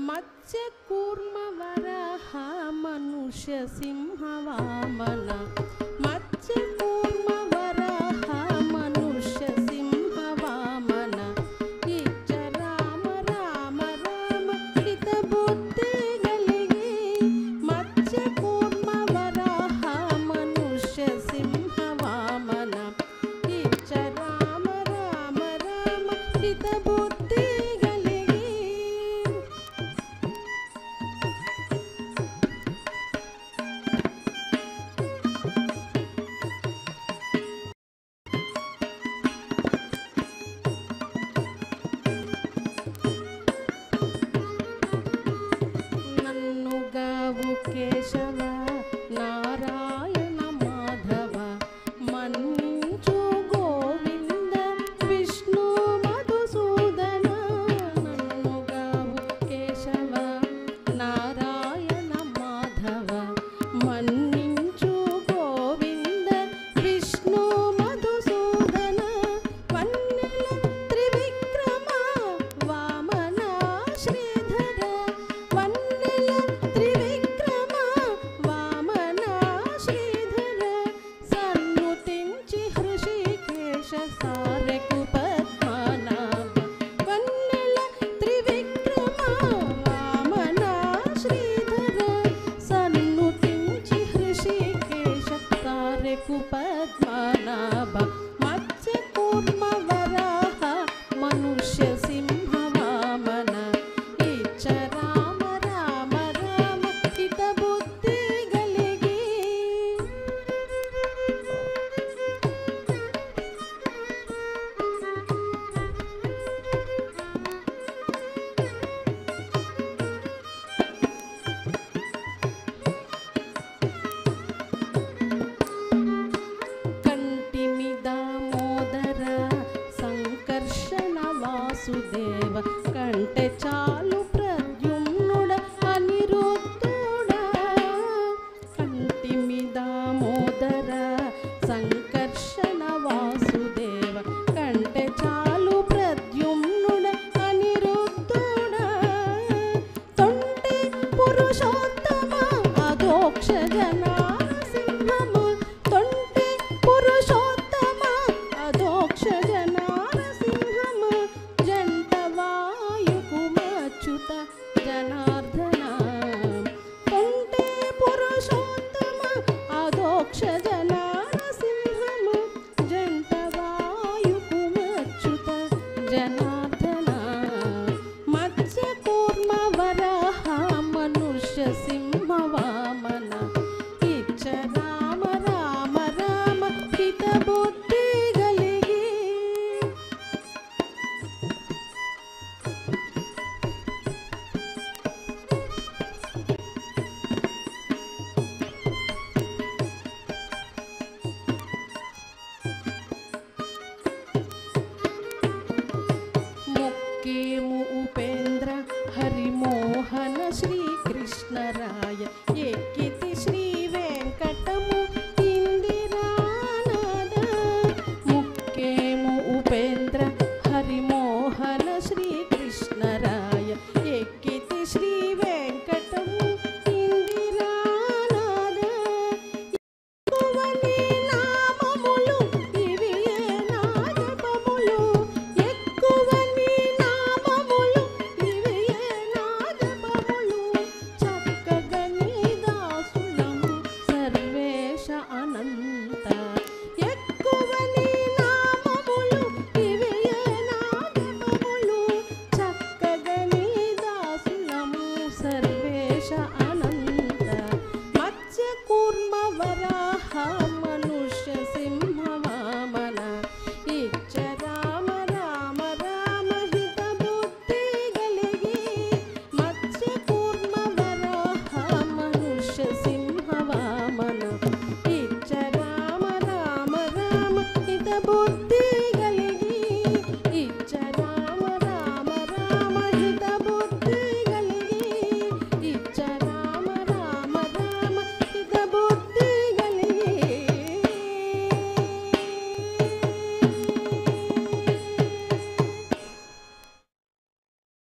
మత్స్య కూర్మ వరాహ మనుష్య సింహ వామన మత్స్య కూర్మ వరాహ మనుష్య సింహ వామన ఇచ్చ రామ రామ రామ హిత బుద్ధి గలిగి మత్స్య కూర్మ వరాహ మనుష్య సింహ వామన ఇచ్చ రామ రామ రామ హిత బుద్ధి కేశవ నారాయణ మాధవ మన్నించు గోవింద విష్ణు మధుసూదన నన్నుగావు కేశవ నారాయణ మాధవ మన్నించు గోవింద విష్ణు మధుసూదన వన్నెల త్రివిక్రమ వామన శ్రీధర వన్నెల త్రివిక్రమ వామన శ్రీధర సన్నుతించి హృషికేశ సారెకు పద్మనాభ వన్నెల త్రివిక్రమ వామన శ్రీధర సన్నుతించి హృషికేశ సారెకు పద్మనాభ మత్స్య కూర్మ వరాహ మనుష్య సింహ వామన ఇచ్చ రామ రామ రామ హిత బుద్ధి గలిగి కంటిమి దామోదర సంకర్షణ వాసుదేవ కంటే చాలు ప్రద్యుమ్నుడ అనిరుద్ధుడ కంటిమి దామోదర సంకర్షణ వాసుదేవ కంటే చాలు ప్రద్యుమ్నుడ అనిరుద్ధుడ తొంటి పురుషోత్తమ అధోక్ష జనారసింహము తొంటి పురుషోత్తమ అధోక్ష జనారసింహము జంట వాయుకుమచ్యుత జనార్దన తొంటి పురుషోత్తమ అధోక్ష జనారసింహము జంట వాయుకుమచ్యుత జనార్దన